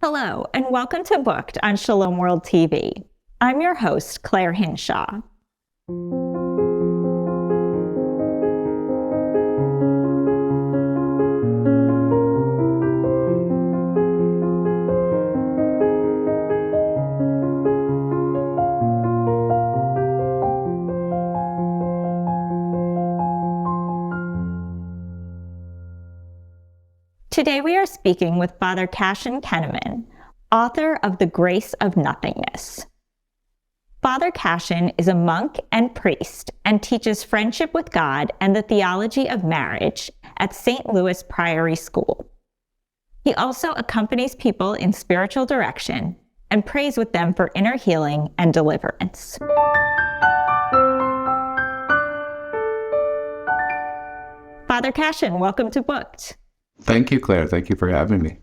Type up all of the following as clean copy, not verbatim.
Hello, and welcome to Booked on Shalom World TV. I'm your host, Clare Hinshaw. Today we are speaking with Father Cassian Koenemann, author of The Grace of Nothingness. Father Cassian is a monk and priest and teaches friendship with God and the theology of marriage at St. Louis Priory School. He also accompanies people in spiritual direction and prays with them for inner healing and deliverance. Father Cassian, welcome to Booked. Thank you, Claire. Thank you for having me.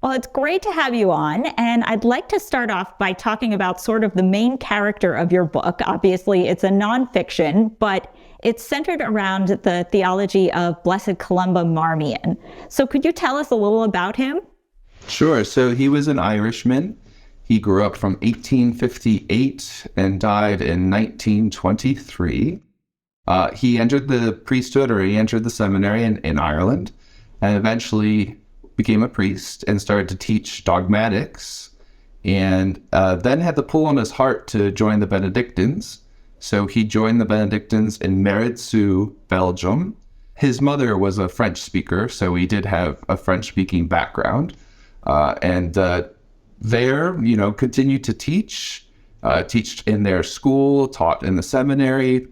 Well, it's great to have you on, and I'd like to start off by talking about sort of the main character of your book. Obviously, it's a nonfiction, but it's centered around the theology of Blessed Columba Marmion. So could you tell us a little about him? Sure. So he was an Irishman. He grew up from 1858 and died in 1923. He entered the priesthood, or he entered the seminary in Ireland, and eventually became a priest and started to teach dogmatics, and then had the pull on his heart to join the Benedictines. So he joined the Benedictines in Meridsu, Belgium. His mother was a French speaker, so he did have a French-speaking background. And there, continued to teach in their school, taught in the seminary,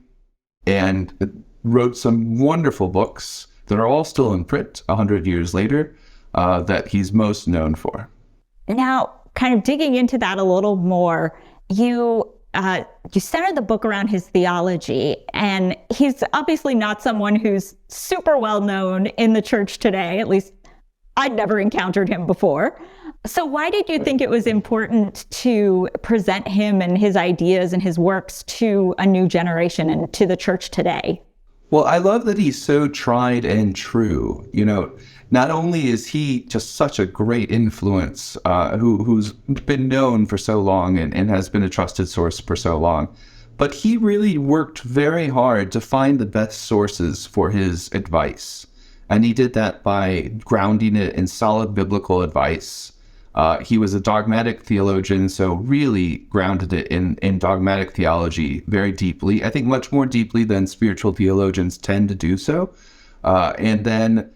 and wrote some wonderful books that are all still in print 100 years later, that he's most known for. Now, kind of digging into that a little more, you centered the book around his theology, and he's obviously not someone who's super well known in the church today. At least I'd never encountered him before. So why did you think it was important to present him and his ideas and his works to a new generation and to the church today? Well, I love that he's so tried and true. Not only is he just such a great influence, who's been known for so long and has been a trusted source for so long, but he really worked very hard to find the best sources for his advice. And he did that by grounding it in solid biblical advice. He was a dogmatic theologian, so really grounded it in dogmatic theology very deeply. I think much more deeply than spiritual theologians tend to do so. And then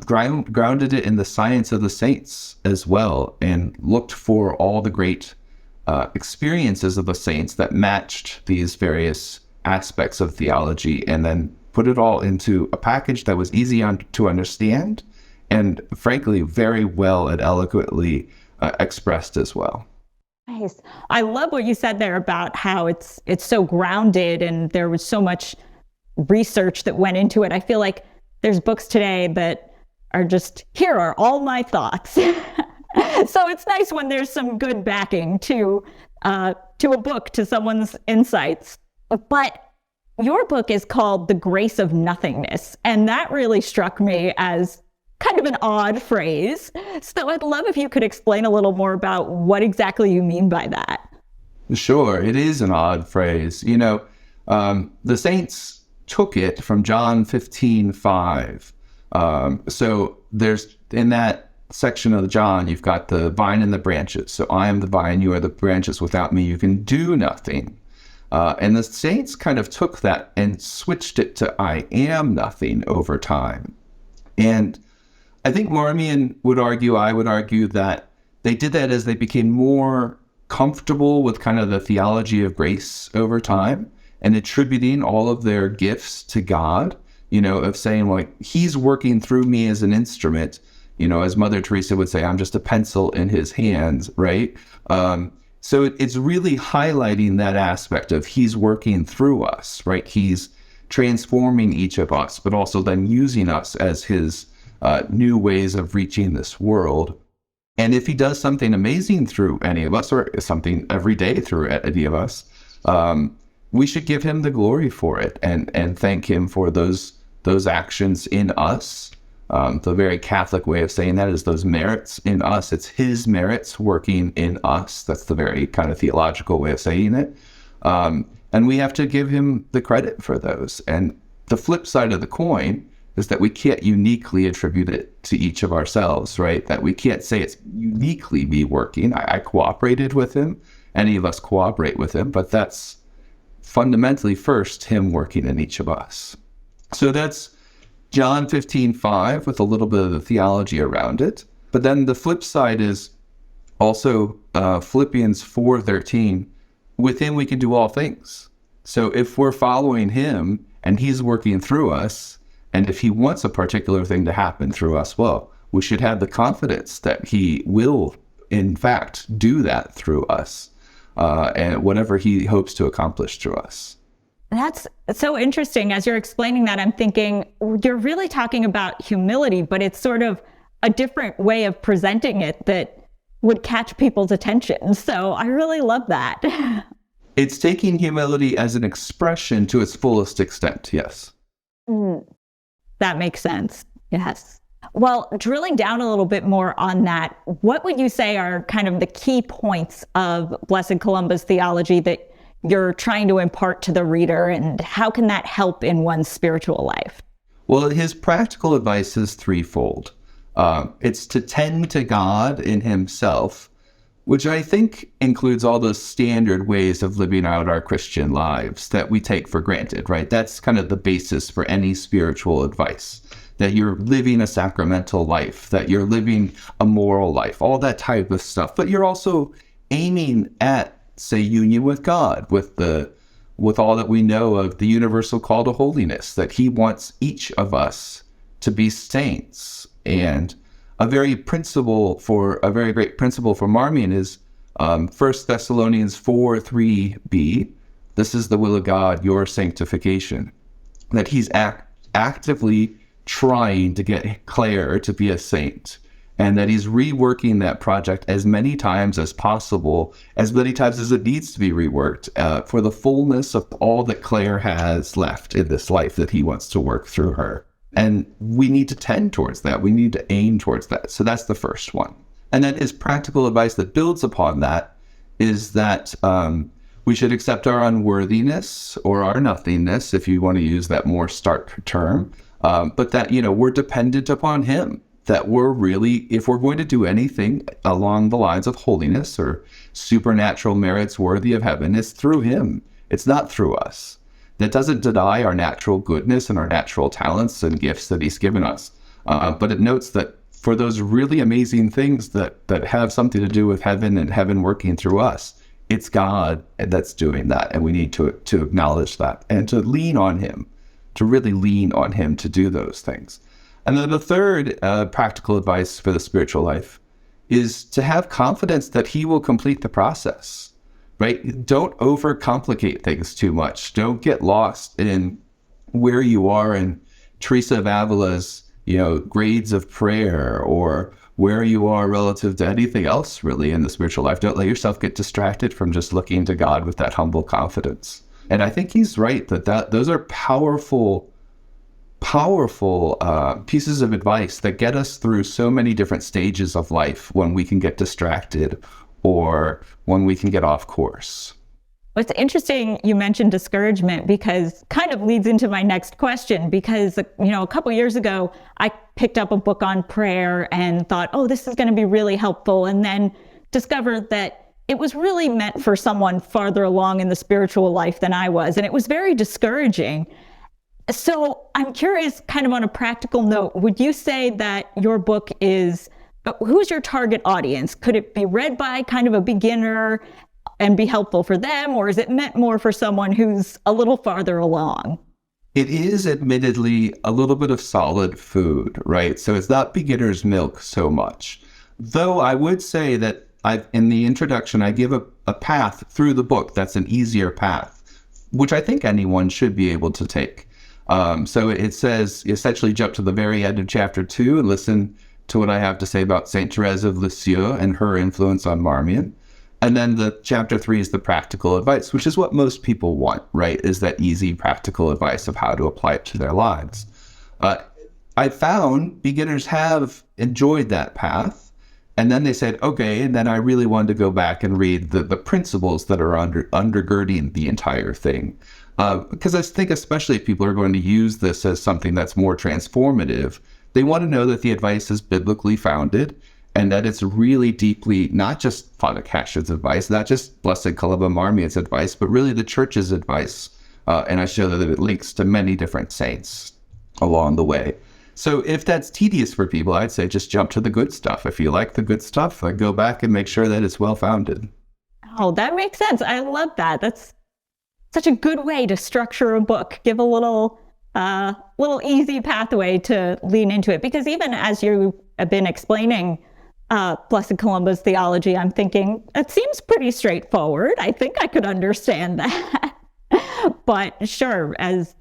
grounded it in the science of the saints as well, and looked for all the great experiences of the saints that matched these various aspects of theology, and then put it all into a package that was easy to understand, and frankly, very well and eloquently expressed as well. Nice. I love what you said there about how it's so grounded and there was so much research that went into it. I feel like there's books today that are just, here are all my thoughts. So it's nice when there's some good backing to a book, to someone's insights. But your book is called The Grace of Nothingness, and that really struck me as kind of an odd phrase. So I'd love if you could explain a little more about what exactly you mean by that. Sure, it is an odd phrase. The saints took it from John 15:5. So there's, in that section of John, you've got the vine and the branches. So I am the vine, you are the branches. Without me, you can do nothing. And the saints kind of took that and switched it to I am nothing over time. And I think Marmion would argue, I would argue, that they did that as they became more comfortable with kind of the theology of grace over time, and attributing all of their gifts to God, of saying, like, he's working through me as an instrument, as Mother Teresa would say, I'm just a pencil in his hands, right? So it's really highlighting that aspect of he's working through us, right? He's transforming each of us, but also then using us as his new ways of reaching this world. And if he does something amazing through any of us, or something every day through any of us, we should give him the glory for it and thank him for those actions in us, The very Catholic way of saying that is those merits in us. It's his merits working in us. That's the very kind of theological way of saying it. And we have to give him the credit for those. And the flip side of the coin is that we can't uniquely attribute it to each of ourselves, right? That we can't say it's uniquely me working. I cooperated with him. Any of us cooperate with him, but that's fundamentally first him working in each of us. So that's John 15:5 with a little bit of the theology around it. But then the flip side is also Philippians 4:13. With him we can do all things. So if we're following him and he's working through us, and if he wants a particular thing to happen through us, well, we should have the confidence that he will, in fact, do that through us, and whatever he hopes to accomplish through us. That's so interesting. As you're explaining that, I'm thinking you're really talking about humility, but it's sort of a different way of presenting it that would catch people's attention. So I really love that. It's taking humility as an expression to its fullest extent, yes. That makes sense. Yes. Well, drilling down a little bit more on that, what would you say are kind of the key points of Blessed Columba's theology that you're trying to impart to the reader, and how can that help in one's spiritual life? Well, his practical advice is threefold. It's to tend to God in himself, which I think includes all those standard ways of living out our Christian lives that we take for granted, right? That's kind of the basis for any spiritual advice, that you're living a sacramental life, that you're living a moral life, all that type of stuff. But you're also aiming at, say, union with God, with all that we know of the universal call to holiness, that he wants each of us to be saints. And a very great principle for Marmion is 1 Thessalonians 4:3b. This is the will of God, your sanctification. That he's actively trying to get Clare to be a saint, and that he's reworking that project as many times as possible, as many times as it needs to be reworked, for the fullness of all that Clare has left in this life that he wants to work through her. And we need to tend towards that. We need to aim towards that. So that's the first one. And then his practical advice that builds upon that is that we should accept our unworthiness or our nothingness, if you want to use that more stark term, but that, we're dependent upon him. That we're really, if we're going to do anything along the lines of holiness or supernatural merits worthy of heaven, it's through him. It's not through us. That doesn't deny our natural goodness and our natural talents and gifts that he's given us. But it notes that for those really amazing things that have something to do with heaven and heaven working through us, it's God that's doing that. And we need to acknowledge that and to lean on him, to really lean on him to do those things. And then the third practical advice for the spiritual life is to have confidence that he will complete the process. Right? Don't overcomplicate things too much. Don't get lost in where you are in Teresa of Avila's, grades of prayer, or where you are relative to anything else really in the spiritual life. Don't let yourself get distracted from just looking to God with that humble confidence. And I think he's right that those are powerful pieces of advice that get us through so many different stages of life when we can get distracted or when we can get off course. It's interesting you mentioned discouragement, because kind of leads into my next question, because, a couple years ago, I picked up a book on prayer and thought, oh, this is going to be really helpful. And then discovered that it was really meant for someone farther along in the spiritual life than I was. And it was very discouraging. So I'm curious, kind of on a practical note, would you say that your book is, who's your target audience? Could it be read by kind of a beginner and be helpful for them, or is it meant more for someone who's a little farther along? It is admittedly a little bit of solid food, right? So it's not beginner's milk so much. Though I would say that in the introduction, I give a path through the book that's an easier path, which I think anyone should be able to take. So it says, essentially jump to the very end of chapter 2 and listen to what I have to say about Saint Therese of Lisieux and her influence on Marmion. And then the chapter 3 is the practical advice, which is what most people want, right? Is that easy practical advice of how to apply it to their lives. I found beginners have enjoyed that path. And then they said, okay, and then I really wanted to go back and read the principles that are undergirding the entire thing. Because I think especially if people are going to use this as something that's more transformative, they want to know that the advice is biblically founded and that it's really deeply, not just Father Cassian's advice, not just Blessed Columba Marmion's advice, but really the church's advice. And I show that it links to many different saints along the way. So if that's tedious for people, I'd say just jump to the good stuff. If you like the good stuff, go back and make sure that it's well-founded. Oh, that makes sense. I love that. That's such a good way to structure a book. Give a little easy pathway to lean into it. Because even as you have been explaining Blessed Columba's theology, I'm thinking, it seems pretty straightforward. I think I could understand that. But sure, as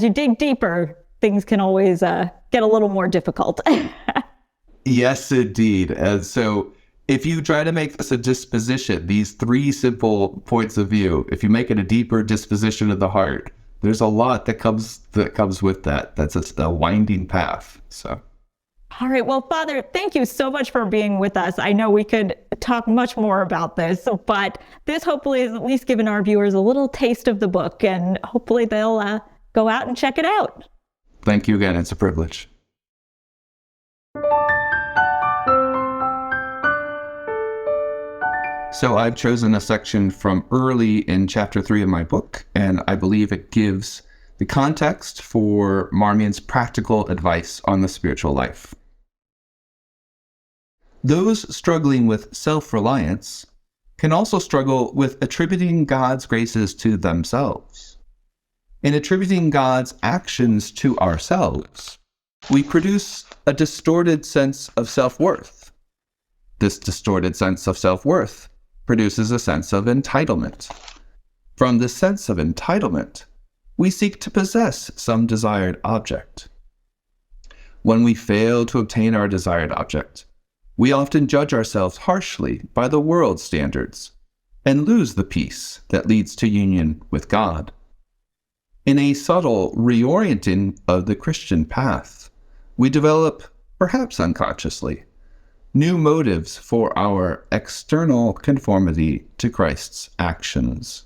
you dig deeper, things can always get a little more difficult. Yes, indeed. And so if you try to make this a disposition, these three simple points of view, if you make it a deeper disposition of the heart, there's a lot that comes with that. That's a winding path. So. All right. Well, Father, thank you so much for being with us. I know we could talk much more about this, but this hopefully has at least given our viewers a little taste of the book, and hopefully they'll go out and check it out. Thank you again. It's a privilege. So I've chosen a section from early in chapter 3 of my book, and I believe it gives the context for Marmion's practical advice on the spiritual life. Those struggling with self-reliance can also struggle with attributing God's graces to themselves. In attributing God's actions to ourselves, we produce a distorted sense of self-worth. This distorted sense of self-worth produces a sense of entitlement. From this sense of entitlement, we seek to possess some desired object. When we fail to obtain our desired object, we often judge ourselves harshly by the world's standards and lose the peace that leads to union with God. In a subtle reorienting of the Christian path, we develop, perhaps unconsciously, new motives for our external conformity to Christ's actions.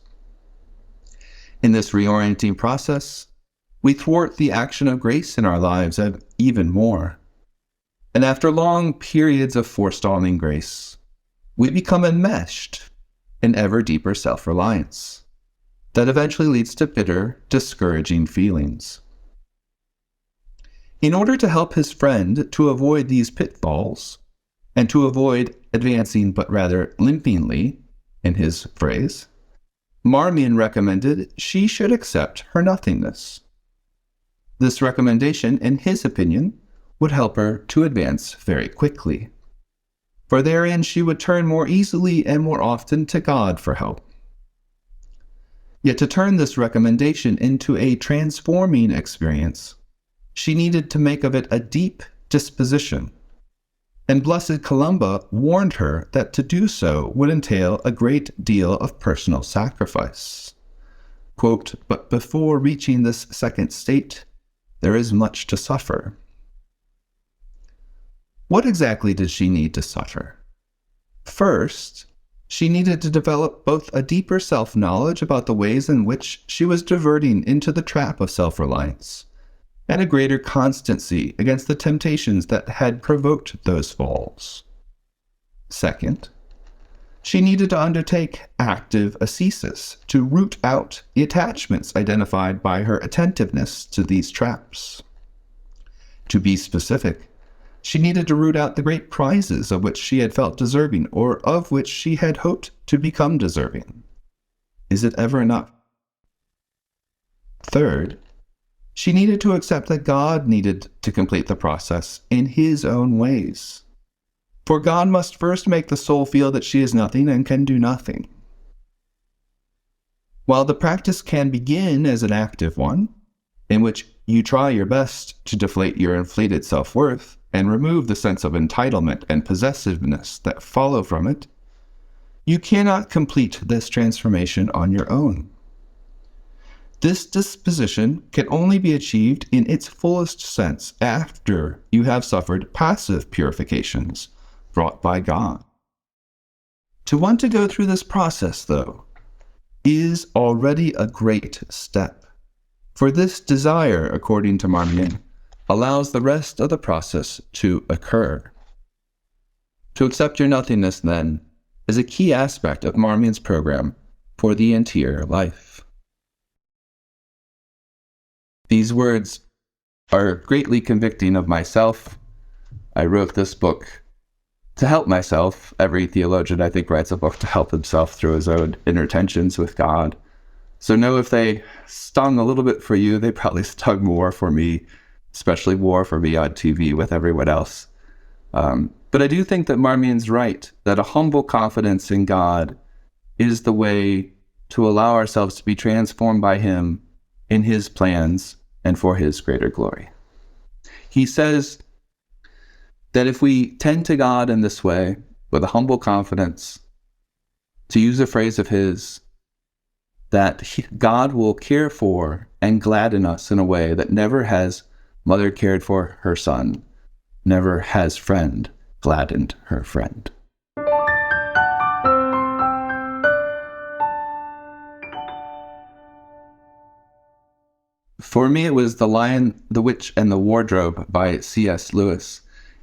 In this reorienting process, we thwart the action of grace in our lives even more. And after long periods of forestalling grace, we become enmeshed in ever deeper self-reliance that eventually leads to bitter, discouraging feelings. In order to help his friend to avoid these pitfalls, and to avoid advancing but rather limpingly, in his phrase, Marmion recommended she should accept her nothingness. This recommendation, in his opinion, would help her to advance very quickly, for therein she would turn more easily and more often to God for help. Yet to turn this recommendation into a transforming experience, she needed to make of it a deep disposition, and Blessed Columba warned her that to do so would entail a great deal of personal sacrifice. Quote, "But before reaching this second state, there is much to suffer." What exactly did she need to suffer? First, she needed to develop both a deeper self-knowledge about the ways in which she was diverting into the trap of self-reliance, and a greater constancy against the temptations that had provoked those falls. Second, she needed to undertake active ascesis to root out the attachments identified by her attentiveness to these traps. To be specific, she needed to root out the great prizes of which she had felt deserving, or of which she had hoped to become deserving. Is it ever enough? Third, she needed to accept that God needed to complete the process in his own ways. For God must first make the soul feel that she is nothing and can do nothing. While the practice can begin as an active one, in which you try your best to deflate your inflated self-worth and remove the sense of entitlement and possessiveness that follow from it, you cannot complete this transformation on your own. This disposition can only be achieved in its fullest sense after you have suffered passive purifications brought by God. To want to go through this process, though, is already a great step, for this desire, according to Marmion, allows the rest of the process to occur. To accept your nothingness, then, is a key aspect of Marmion's program for the interior life. These words are greatly convicting of myself. I wrote this book to help myself. Every theologian, I think, writes a book to help himself through his own inner tensions with God. So know if they stung a little bit for you, they probably stung more for me, especially more for me on TV with everyone else. But I do think that Marmion's right, that a humble confidence in God is the way to allow ourselves to be transformed by him in his plans and for his greater glory. He says that if we tend to God in this way, with a humble confidence, to use a phrase of his, that God will care for and gladden us in a way that never has mother cared for her son, never has friend gladdened her friend. For me, it was The Lion, the Witch, and the Wardrobe by C.S. Lewis.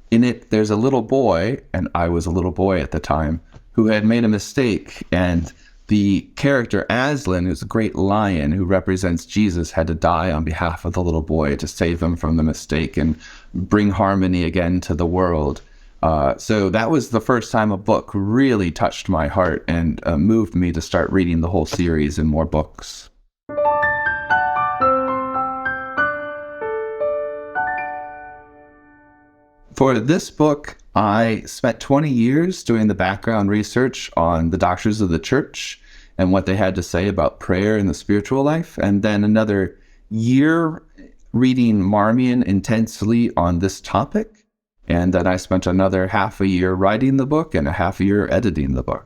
In it, there's a little boy, and I was a little boy at the time, who had made a mistake, and the character Aslan, who's a great lion who represents Jesus, had to die on behalf of the little boy to save him from the mistake and bring harmony again to the world. So that was the first time a book really touched my heart and moved me to start reading the whole series and more books. For this book, I spent 20 years doing the background research on the doctors of the church and what they had to say about prayer and the spiritual life, and then another year reading Marmion intensely on this topic, and then I spent another half a year writing the book and a half a year editing the book.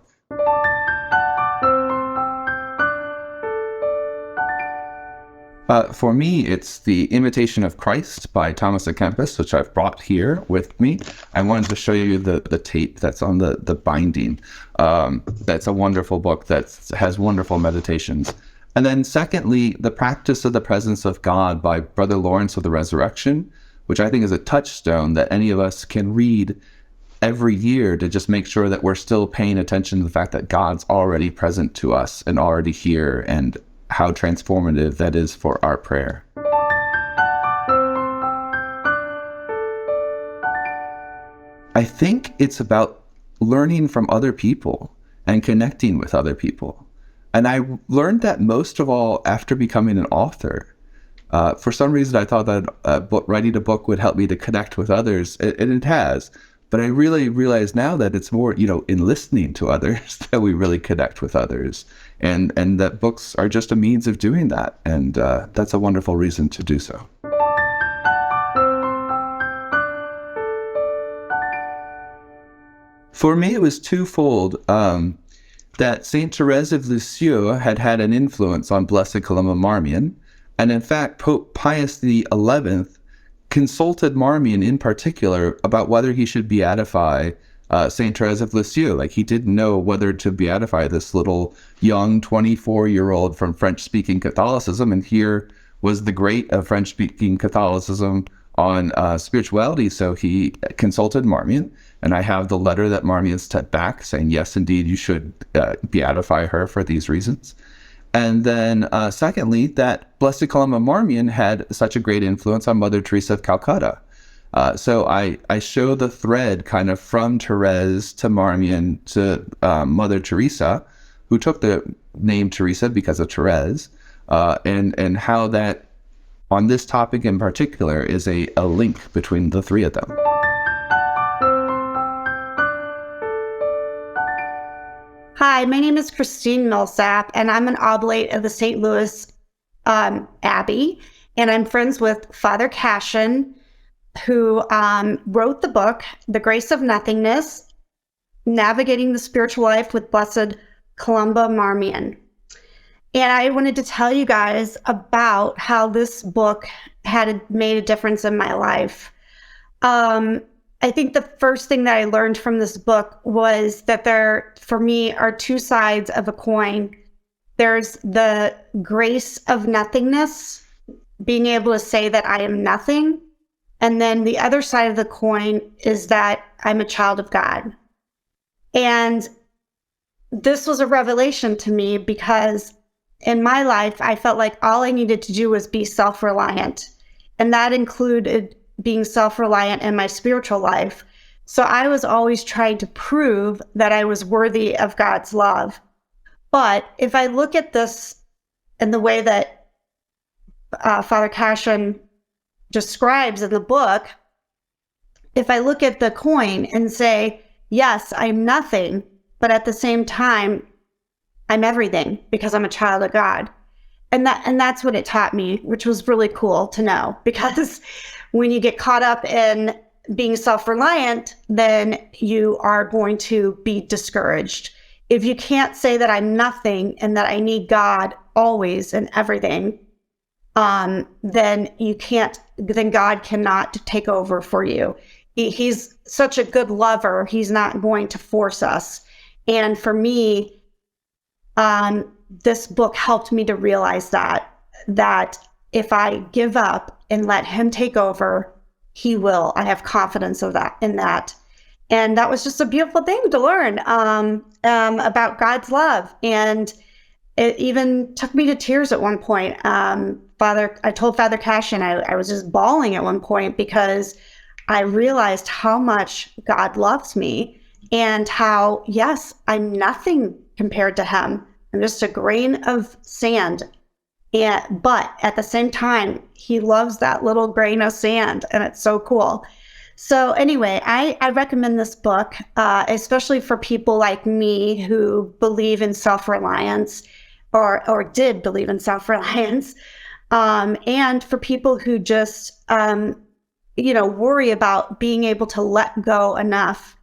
For me, it's The Imitation of Christ by Thomas à Kempis, which I've brought here with me. I wanted to show you the tape that's on the binding. That's a wonderful book that has wonderful meditations. And then secondly, The Practice of the Presence of God by Brother Lawrence of the Resurrection, which I think is a touchstone that any of us can read every year to just make sure that we're still paying attention to the fact that God's already present to us and already here, and how transformative that is for our prayer. I think it's about learning from other people and connecting with other people. And I learned that most of all after becoming an author. For some reason, I thought that writing a book would help me to connect with others, and it has. But I really realize now that it's more, in listening to others that we really connect with others. And that books are just a means of doing that. And that's a wonderful reason to do so. For me, it was twofold. That Saint Therese of Lisieux had an influence on Blessed Columba Marmion. And in fact, Pope Pius XI consulted Marmion in particular about whether he should beatify Saint Therese of Lisieux. Like, he didn't know whether to beatify this little young 24-year-old from French-speaking Catholicism, and here was the great of French-speaking Catholicism on spirituality. So he consulted Marmion, and I have the letter that Marmion sent back saying, yes, indeed, you should beatify her for these reasons. And then secondly, that Blessed Columba Marmion had such a great influence on Mother Teresa of Calcutta. So I show the thread kind of from Therese to Marmion to Mother Teresa, who took the name Teresa because of Therese, and how that on this topic in particular is a link between the three of them. Hi, my name is Christine Millsap, and I'm an oblate of the St. Louis Abbey, and I'm friends with Father Cassian, who wrote the book, The Grace of Nothingness, Navigating the Spiritual Life with Blessed Columba Marmion. And I wanted to tell you guys about how this book made a difference in my life. I think the first thing that I learned from this book was that there, for me, are two sides of a coin. There's the grace of nothingness, being able to say that I am nothing. And then the other side of the coin is that I'm a child of God. And this was a revelation to me because in my life, I felt like all I needed to do was be self-reliant. And that included being self-reliant in my spiritual life. So I was always trying to prove that I was worthy of God's love. But if I look at this in the way that Father Cassian describes in the book, if I look at the coin and say, yes, I'm nothing, but at the same time, I'm everything because I'm a child of God. And that's what it taught me, which was really cool to know, because when you get caught up in being self-reliant, then you are going to be discouraged. If you can't say that I'm nothing and that I need God always and everything, then God cannot take over for you. He's such a good lover. He's not going to force us. And for me, this book helped me to realize that if I give up and let him take over, he will. I have confidence in that. And that was just a beautiful thing to learn about God's love. And it even took me to tears at one point. I told Father Cassian I was just bawling at one point because I realized how much God loves me and how, yes, I'm nothing compared to him. I'm just a grain of sand. But at the same time, he loves that little grain of sand, and it's so cool. So anyway, I recommend this book, especially for people like me who believe in self-reliance or did believe in self-reliance, and for people who just, worry about being able to let go enough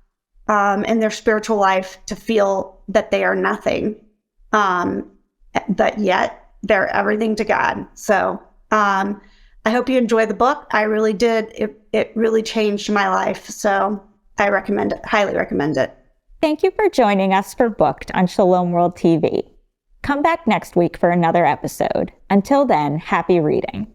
in their spiritual life to feel that they are nothing, but yet they're everything to God. So I hope you enjoy the book. I really did. It really changed my life. So I recommend it, highly recommend it. Thank you for joining us for Booked on Shalom World TV. Come back next week for another episode. Until then, happy reading.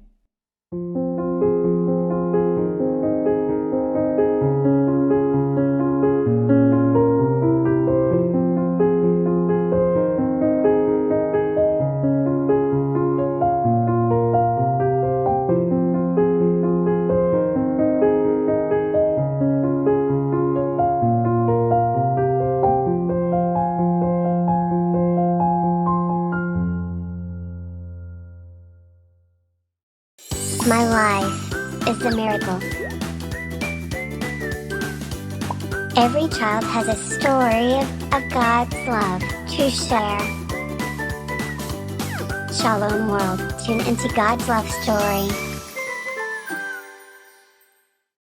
My life is a miracle. Every child has a story of God's love to share. Shalom World, tune into God's love story